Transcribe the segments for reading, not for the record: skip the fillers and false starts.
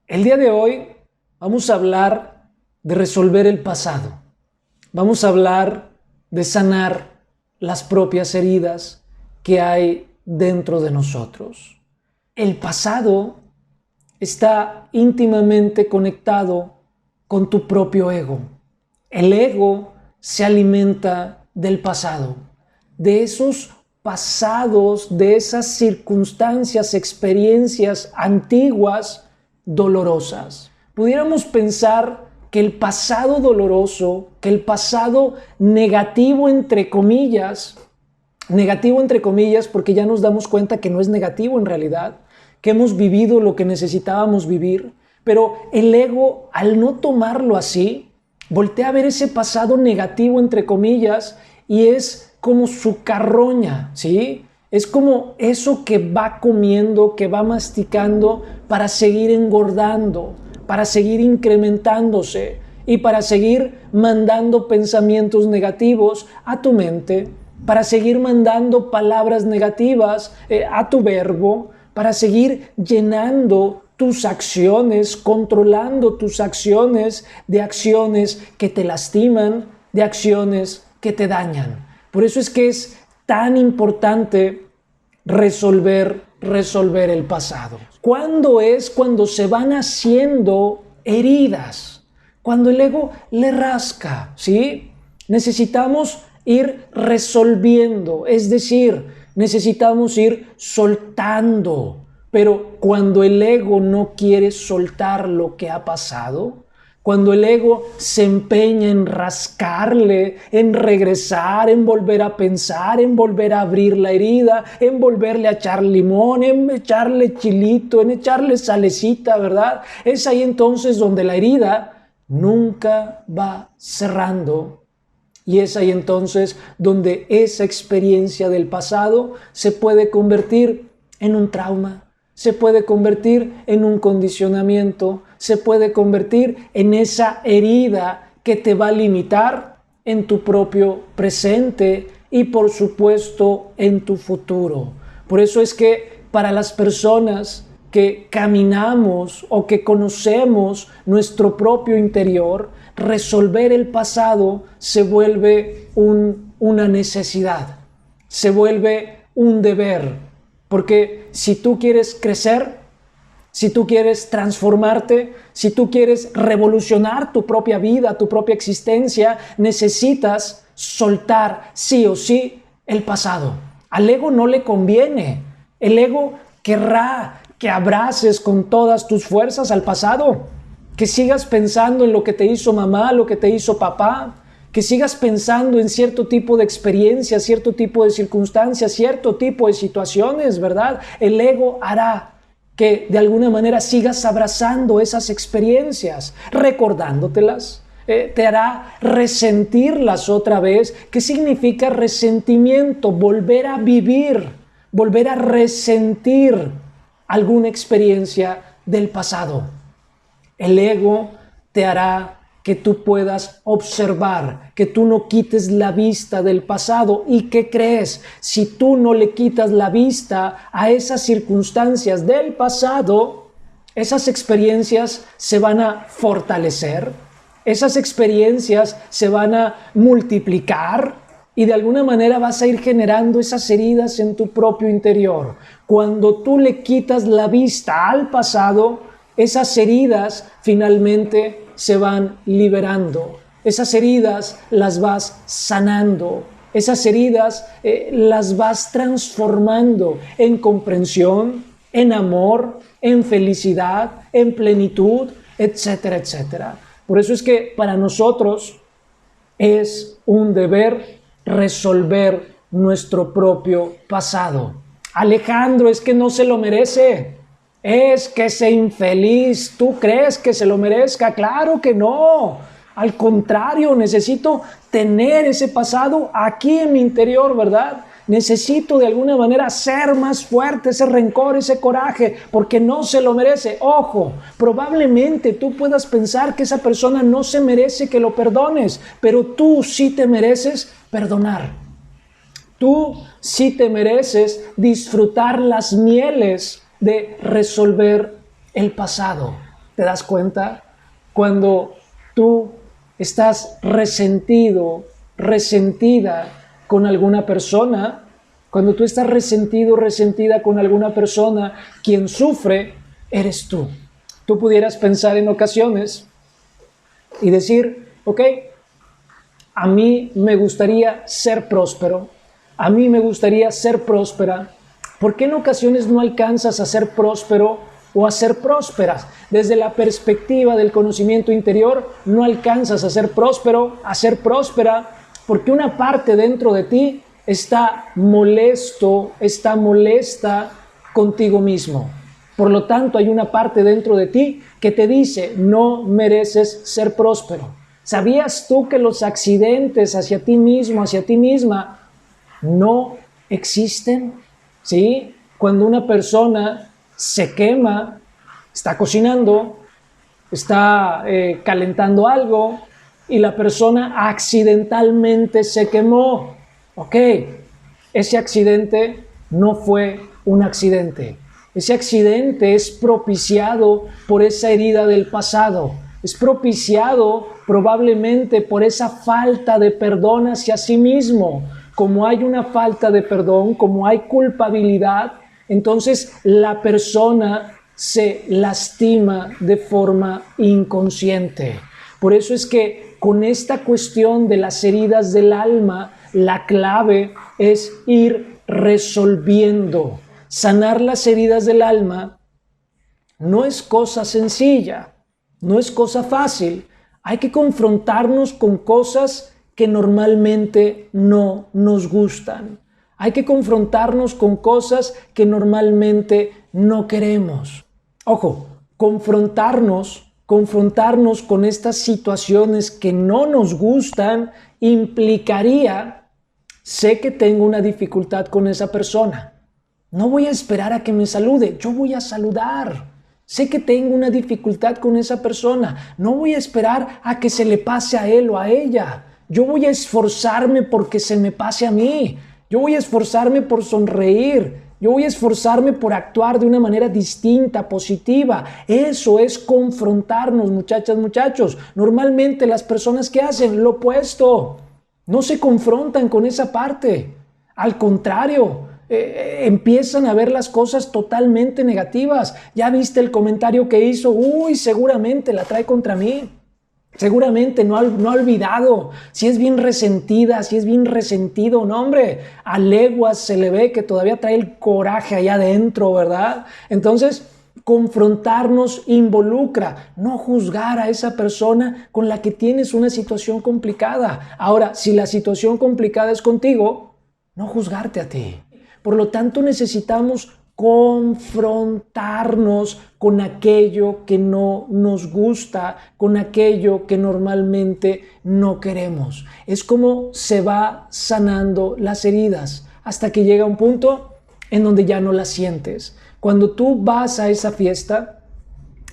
El día de hoy vamos a hablar de resolver el pasado. Vamos a hablar de sanar las propias heridas que hay dentro de nosotros. El pasado está íntimamente conectado con tu propio ego. El ego se alimenta del pasado, de esos pasados, de esas circunstancias, experiencias antiguas, dolorosas. Pudiéramos pensar que el pasado doloroso, que el pasado negativo entre comillas porque ya nos damos cuenta que no es negativo en realidad, que hemos vivido lo que necesitábamos vivir, pero el ego, al no tomarlo así, voltea a ver ese pasado negativo entre comillas y es como su carroña, ¿sí? Es como eso que va comiendo, que va masticando para seguir engordando, para seguir incrementándose y para seguir mandando pensamientos negativos a tu mente, para seguir mandando palabras negativas a tu verbo, para seguir llenando tus acciones, controlando tus acciones de acciones que te lastiman, de acciones que te dañan. Por eso es que es tan importante resolver el pasado. ¿Cuándo es cuando se van haciendo heridas? Cuando el ego le rasca, ¿sí? Necesitamos ir resolviendo, es decir, necesitamos ir soltando. Pero cuando el ego no quiere soltar lo que ha pasado, cuando el ego se empeña en rascarle, en regresar, en volver a pensar, en volver a abrir la herida, en volverle a echar limón, en echarle chilito, en echarle salecita, ¿verdad? Es ahí entonces donde la herida nunca va cerrando. Y es ahí entonces donde esa experiencia del pasado se puede convertir en un trauma, se puede convertir en un condicionamiento, se puede convertir en esa herida que te va a limitar en tu propio presente y por supuesto en tu futuro. Por eso es que para las personas que caminamos o que conocemos nuestro propio interior, resolver el pasado se vuelve una necesidad, se vuelve un deber. Porque si tú quieres crecer, si tú quieres transformarte, si tú quieres revolucionar tu propia vida, tu propia existencia, necesitas soltar sí o sí el pasado. Al ego no le conviene. El ego querrá que abraces con todas tus fuerzas al pasado, que sigas pensando en lo que te hizo mamá, lo que te hizo papá, que sigas pensando en cierto tipo de experiencias, cierto tipo de circunstancias, cierto tipo de situaciones, ¿verdad? El ego hará que de alguna manera sigas abrazando esas experiencias, recordándotelas, te hará resentirlas otra vez. ¿Qué significa resentimiento? Volver a vivir, volver a resentir alguna experiencia del pasado. El ego te hará que tú puedas observar, que tú no quites la vista del pasado. ¿Y qué crees? Si tú no le quitas la vista a esas circunstancias del pasado, esas experiencias se van a fortalecer, esas experiencias se van a multiplicar y de alguna manera vas a ir generando esas heridas en tu propio interior. Cuando tú le quitas la vista al pasado, esas heridas finalmente se van liberando, esas heridas las vas sanando, esas heridas las vas transformando en comprensión, en amor, en felicidad, en plenitud, etcétera, etcétera. Por eso es que para nosotros es un deber resolver nuestro propio pasado. Alejandro, es que no se lo merece. Es que ese infeliz, ¿tú crees que se lo merezca? Claro que no. Al contrario, necesito tener ese pasado aquí en mi interior, ¿verdad? Necesito de alguna manera ser más fuerte, ese rencor, ese coraje, porque no se lo merece. Ojo, probablemente tú puedas pensar que esa persona no se merece que lo perdones, pero tú sí te mereces perdonar. Tú sí te mereces disfrutar las mieles de resolver el pasado. ¿Te das cuenta? Cuando tú estás resentido, resentida con alguna persona, cuando tú estás resentido, resentida con alguna persona, quien sufre eres tú. Tú pudieras pensar en ocasiones y decir, ok, a mí me gustaría ser próspero, a mí me gustaría ser próspera. ¿Por qué en ocasiones no alcanzas a ser próspero o a ser prósperas? Desde la perspectiva del conocimiento interior, no alcanzas a ser próspero, a ser próspera, porque una parte dentro de ti está molesto, está molesta contigo mismo. Por lo tanto, hay una parte dentro de ti que te dice, no mereces ser próspero. ¿Sabías tú que los accidentes hacia ti mismo, hacia ti misma, no existen? ¿Sí? Cuando una persona se quema, está cocinando, está calentando algo y la persona accidentalmente se quemó. Ok, ese accidente no fue un accidente. Ese accidente es propiciado por esa herida del pasado. Es propiciado probablemente por esa falta de perdón hacia sí mismo. Como hay una falta de perdón, como hay culpabilidad, entonces la persona se lastima de forma inconsciente. Por eso es que con esta cuestión de las heridas del alma, la clave es ir resolviendo. Sanar las heridas del alma no es cosa sencilla, no es cosa fácil. Hay que confrontarnos con cosas que normalmente no nos gustan. Hay que confrontarnos con cosas que normalmente no queremos. Ojo, confrontarnos con estas situaciones que no nos gustan implicaría, sé que tengo una dificultad con esa persona. No voy a esperar a que me salude, yo voy a saludar. Sé que tengo una dificultad con esa persona, no voy a esperar a que se le pase a él o a ella. Yo voy a esforzarme porque se me pase a mí. Yo voy a esforzarme por sonreír. Yo voy a esforzarme por actuar de una manera distinta, positiva. Eso es confrontarnos, muchachas, muchachos. Normalmente las personas que hacen lo opuesto, no se confrontan con esa parte. Al contrario, empiezan a ver las cosas totalmente negativas. ¿Ya viste el comentario que hizo? Uy, seguramente la trae contra mí. Seguramente no ha olvidado. Si es bien resentida, si es bien resentido, no hombre, a leguas se le ve que todavía trae el coraje allá adentro, ¿verdad? Entonces, confrontarnos involucra no juzgar a esa persona con la que tienes una situación complicada. Ahora, si la situación complicada es contigo, no juzgarte a ti. Por lo tanto, necesitamos confrontarnos con aquello que no nos gusta, con aquello que normalmente no queremos. Es como se va sanando las heridas hasta que llega un punto en donde ya no las sientes. Cuando tú vas a esa fiesta,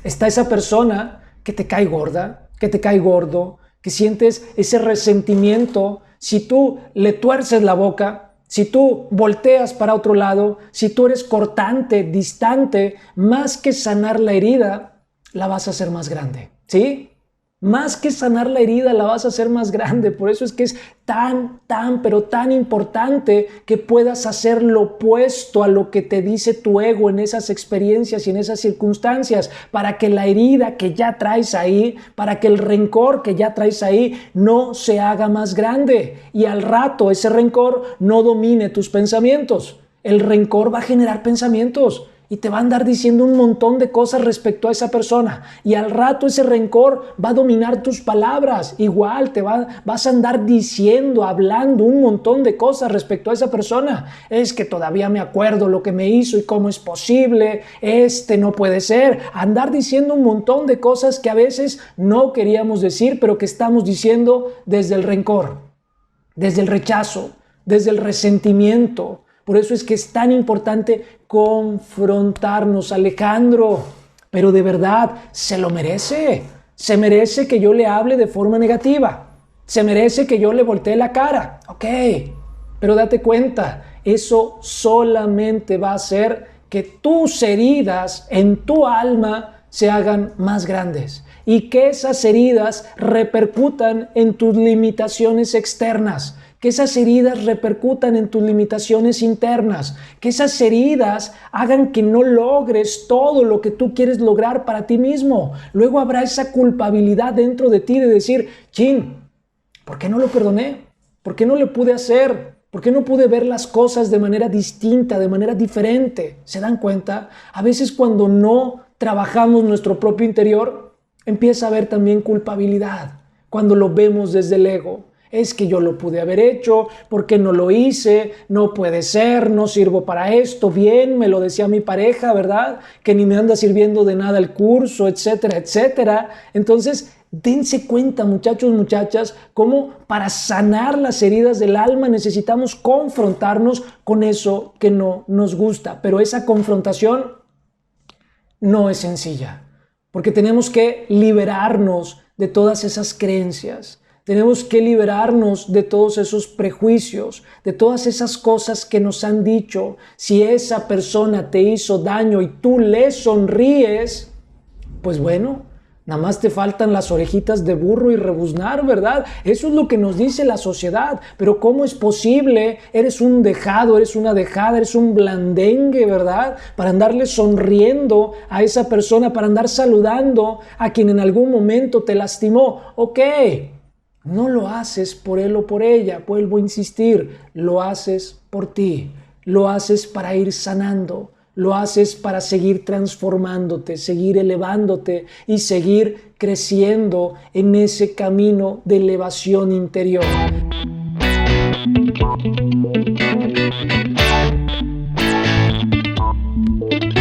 está esa persona que te cae gorda, que te cae gordo, que sientes ese resentimiento. Si tú le tuerces la boca, si tú volteas para otro lado, si tú eres cortante, distante, más que sanar la herida, la vas a hacer más grande, ¿sí? Más que sanar la herida, la vas a hacer más grande. Por eso es que es pero tan importante que puedas hacer lo opuesto a lo que te dice tu ego en esas experiencias y en esas circunstancias, para que la herida que ya traes ahí, para que el rencor que ya traes ahí no se haga más grande y al rato ese rencor no domine tus pensamientos. El rencor va a generar pensamientos y te va a andar diciendo un montón de cosas respecto a esa persona. Y al rato ese rencor va a dominar tus palabras. Igual vas a andar diciendo, hablando un montón de cosas respecto a esa persona. Es que todavía me acuerdo lo que me hizo y cómo es posible. No puede ser. Andar diciendo un montón de cosas que a veces no queríamos decir, pero que estamos diciendo desde el rencor, desde el rechazo, desde el resentimiento. Por eso es que es tan importante confrontarnos, Alejandro. Pero de verdad, se lo merece. Se merece que yo le hable de forma negativa. Se merece que yo le voltee la cara. Ok, pero date cuenta, eso solamente va a hacer que tus heridas en tu alma se hagan más grandes y que esas heridas repercutan en tus limitaciones externas, que esas heridas repercutan en tus limitaciones internas, que esas heridas hagan que no logres todo lo que tú quieres lograr para ti mismo. Luego habrá esa culpabilidad dentro de ti de decir, chin, ¿por qué no lo perdoné? ¿Por qué no le pude hacer? ¿Por qué no pude ver las cosas de manera distinta, de manera diferente? ¿Se dan cuenta? A veces cuando no trabajamos nuestro propio interior, empieza a haber también culpabilidad. Cuando lo vemos desde el ego, es que yo lo pude haber hecho, ¿por qué no lo hice? No puede ser, no sirvo para esto, bien, me lo decía mi pareja, ¿verdad? Que ni me anda sirviendo de nada el curso, etcétera, etcétera. Entonces, dense cuenta, muchachos, muchachas, cómo para sanar las heridas del alma necesitamos confrontarnos con eso que no nos gusta. Pero esa confrontación no es sencilla, porque tenemos que liberarnos de todas esas creencias. Tenemos que liberarnos de todos esos prejuicios, de todas esas cosas que nos han dicho. Si esa persona te hizo daño y tú le sonríes, pues bueno, nada más te faltan las orejitas de burro y rebuznar, ¿verdad? Eso es lo que nos dice la sociedad. Pero ¿cómo es posible? Eres un dejado, eres una dejada, eres un blandengue, ¿verdad? Para andarle sonriendo a esa persona, para andar saludando a quien en algún momento te lastimó. Ok, no lo haces por él o por ella, vuelvo a insistir, lo haces por ti, lo haces para ir sanando. Lo haces para seguir transformándote, seguir elevándote y seguir creciendo en ese camino de elevación interior.